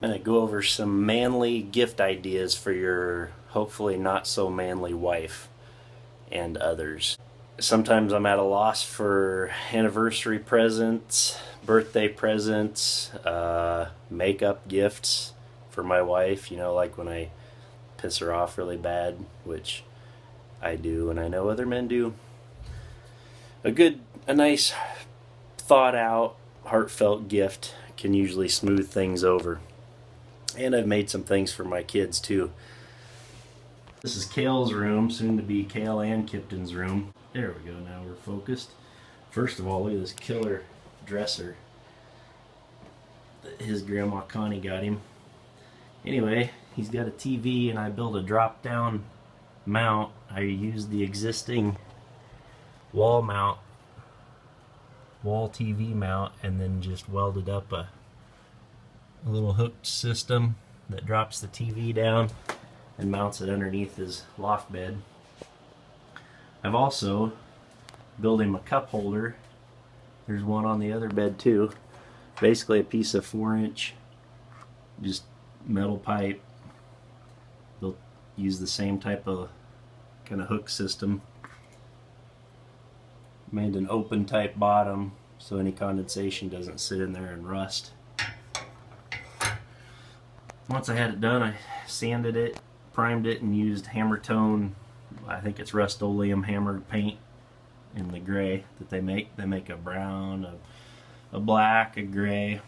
I'm going to go over some manly gift ideas for your hopefully not so manly wife and others. Sometimes I'm at a loss for anniversary presents, birthday presents, makeup gifts for my wife, you know, like when I piss her off really bad, which I do and I know other men do. A nice, thought out, heartfelt gift can usually smooth things over. And I've made some things for my kids too. This is Kale's room, soon to be Kale and Kipton's room. There we go, now we're focused. First of all, look at this killer dresser that his grandma Connie got him. Anyway, he's got a TV and I built a drop down mount. I used the existing wall TV mount, and then just welded up a little hooked system that drops the TV down and mounts it underneath his loft bed. I've also built him a cup holder. There's one on the other bed too. Basically a piece of 4-inch just metal pipe. They'll use the same type of kind of hook system. Made an open type bottom so any condensation doesn't sit in there and rust. Once I had it done, I sanded it, primed it, and used hammer tone, I think it's Rust-Oleum hammered paint in the gray that they make. They make a brown, a black, a gray.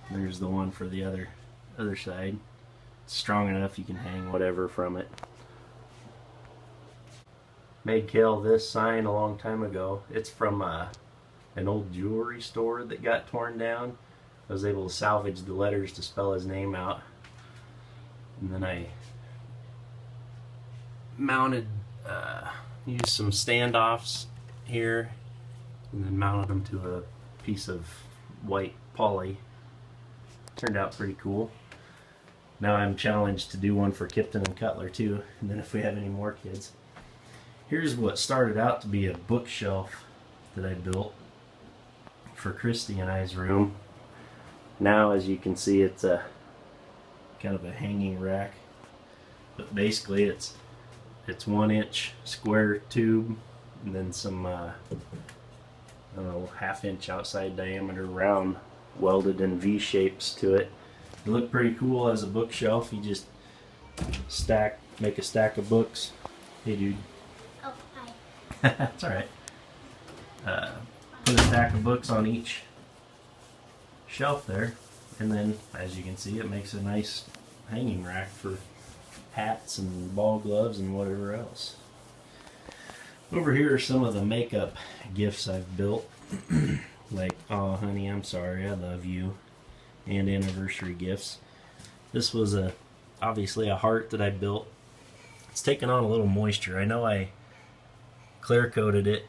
There's the one for the other side. It's strong enough you can hang whatever from it. Made Kale this sign a long time ago. It's from an old jewelry store that got torn down. I was able to salvage the letters to spell his name out. And then I mounted, used some standoffs here, and then mounted them to a piece of white poly. Turned out pretty cool. Now I'm challenged to do one for Kipton and Cutler too, and then if we have any more kids. Here's what started out to be a bookshelf that I built for Christy and I's room. Now, as you can see, it's a kind of a hanging rack, but basically it's 1-inch square tube and then some I don't know, 1/2-inch outside diameter round welded in V shapes to it. It looked pretty cool as a bookshelf. You just make a stack of books. Hey, dude. Oh, hi. That's alright. Put a stack of books on each shelf there, and then, as you can see, it makes a nice hanging rack for hats and ball gloves and whatever else. Over here are some of the makeup gifts I've built. Like, oh honey, I'm sorry, I love you, and anniversary gifts. This was obviously a heart that I built. It's taken on a little moisture. I know I clear coated it,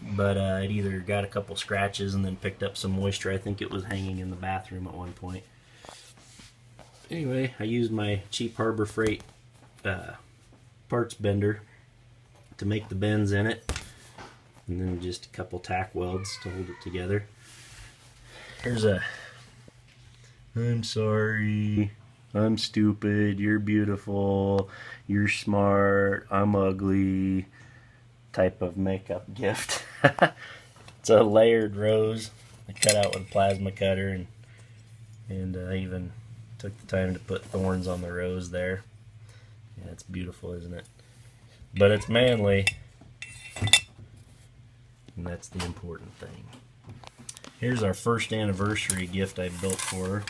but it either got a couple scratches and then picked up some moisture. I think it was hanging in the bathroom at one point. Anyway, I used my cheap Harbor Freight parts bender to make the bends in it, and then just a couple tack welds to hold it together. Here's a I'm sorry, I'm stupid, you're beautiful, you're smart, I'm ugly type of makeup gift. It's a layered rose I cut out with a plasma cutter, and I even took the time to put thorns on the rose there. Yeah, it's beautiful, isn't it? But it's manly, and that's the important thing. Here's our first anniversary gift I built for her.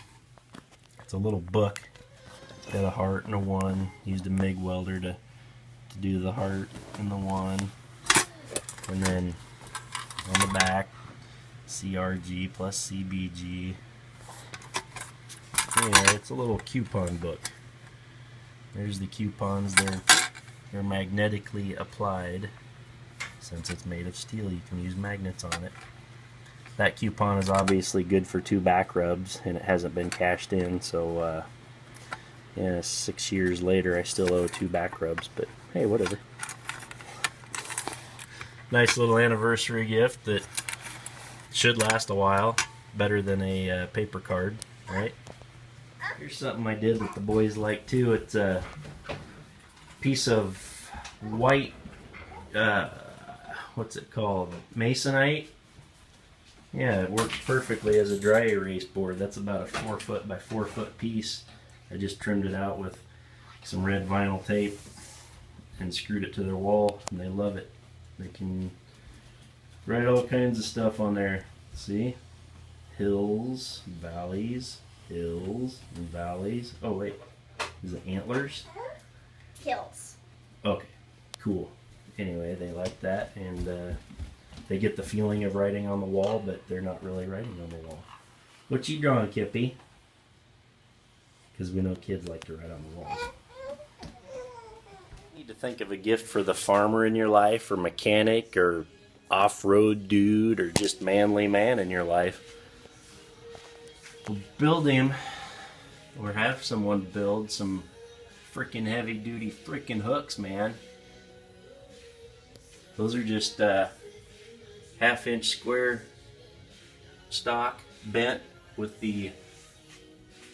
It's a little book. It's got a heart and a 1. Used a MIG welder to do the heart and the 1. And then on the back, CRG plus CBG. Anyway, it's a little coupon book. There's the coupons. They're magnetically applied. Since it's made of steel, you can use magnets on it. That coupon is obviously good for 2 back rubs, and it hasn't been cashed in, so yeah, 6 years later I still owe 2 back rubs, but hey, whatever. Nice little anniversary gift that should last a while. better than a paper card, right? Here's something I did that the boys like too. It's a piece of white, what's it called? Masonite. Yeah, it works perfectly as a dry erase board. That's about a 4 foot by 4 foot piece. I just trimmed it out with some red vinyl tape and screwed it to their wall, and they love it. They can write all kinds of stuff on there. See? Hills, valleys, hills, and valleys. Oh wait, is it antlers? Hills. Okay, cool. Anyway, they like that, and they get the feeling of writing on the wall, but they're not really writing on the wall. What you drawing, Kippy? Because we know kids like to write on the wall. You need to think of a gift for the farmer in your life, or mechanic, or off-road dude, or just manly man in your life. We'll build him, or have someone build some freaking heavy-duty freaking hooks, man. Those are just 1/2 inch square stock bent with the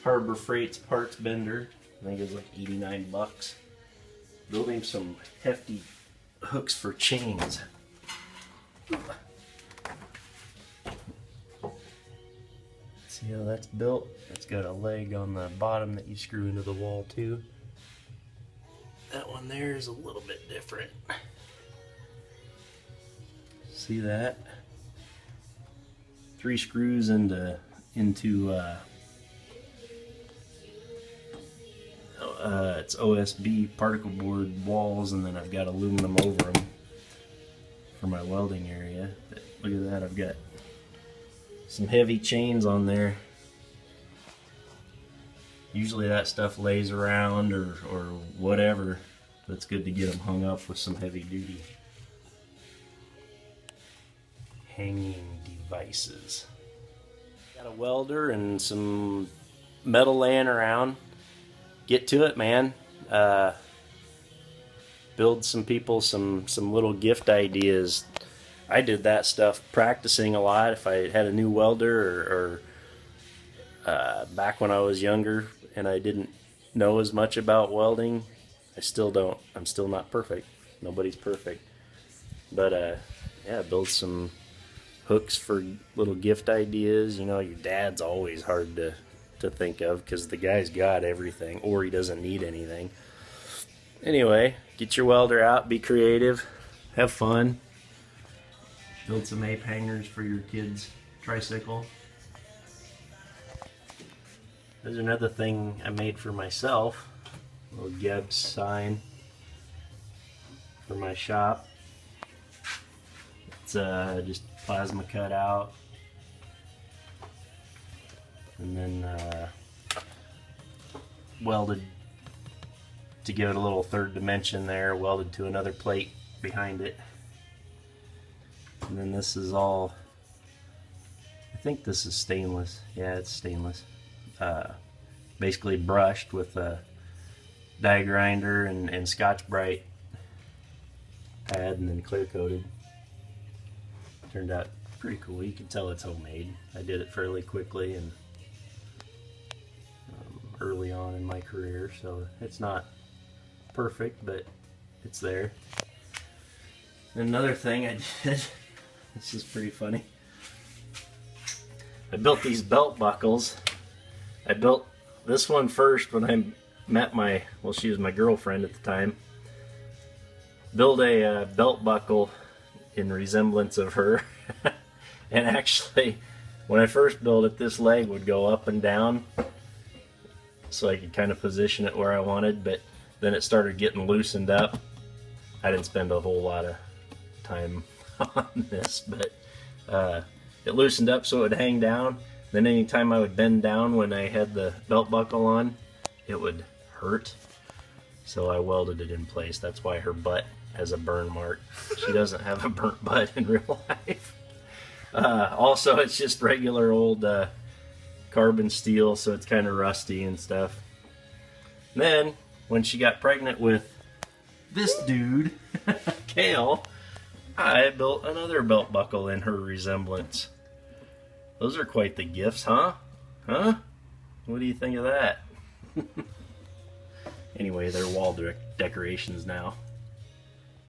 Harbor Freight's parts bender. I think it was like 89 bucks. Building some hefty hooks for chains. See how that's built? It's got a leg on the bottom that you screw into the wall too. That one there is a little bit different. See that? 3 screws into it's OSB particle board walls, and then I've got aluminum over them for my welding area. But look at that, I've got some heavy chains on there. Usually that stuff lays around or whatever, but it's good to get them hung up with some heavy duty hanging devices. Got a welder and some metal laying around. Get to it, man. Build some people some little gift ideas. I did that stuff practicing a lot. If I had a new welder or back when I was younger and I didn't know as much about welding, I still don't. I'm still not perfect. Nobody's perfect. But yeah, build some hooks for little gift ideas. You know, your dad's always hard to think of because the guy's got everything, or he doesn't need anything. Anyway, get your welder out, be creative, have fun. Build some ape hangers for your kids' tricycle. There's another thing I made for myself. A little Gebs sign for my shop. It's just plasma cut out. And then welded to give it a little third dimension there, welded to another plate behind it. And then this is all, I think this is stainless. Yeah, it's stainless. Basically brushed with a die grinder and Scotch-Brite pad, and then clear coated. Turned out pretty cool. You can tell it's homemade. I did it fairly quickly and early on in my career, so it's not perfect, but it's there. And another thing I did, this is pretty funny. I built these belt buckles. I built this one first when I met my, well, she was my girlfriend at the time. Build a belt buckle in resemblance of her. And actually, when I first built it, this leg would go up and down so I could kind of position it where I wanted, but then it started getting loosened up. I didn't spend a whole lot of time on this, but it loosened up so it would hang down. Then anytime I would bend down when I had the belt buckle on, it would hurt. So I welded it in place. That's why her butt has a burn mark. She doesn't have a burnt butt in real life. Also, it's just regular old carbon steel, so it's kind of rusty and stuff. And then, when she got pregnant with this dude, Kale, I built another belt buckle in her resemblance. Those are quite the gifts, huh? Huh? What do you think of that? Anyway, they're wall decorations now.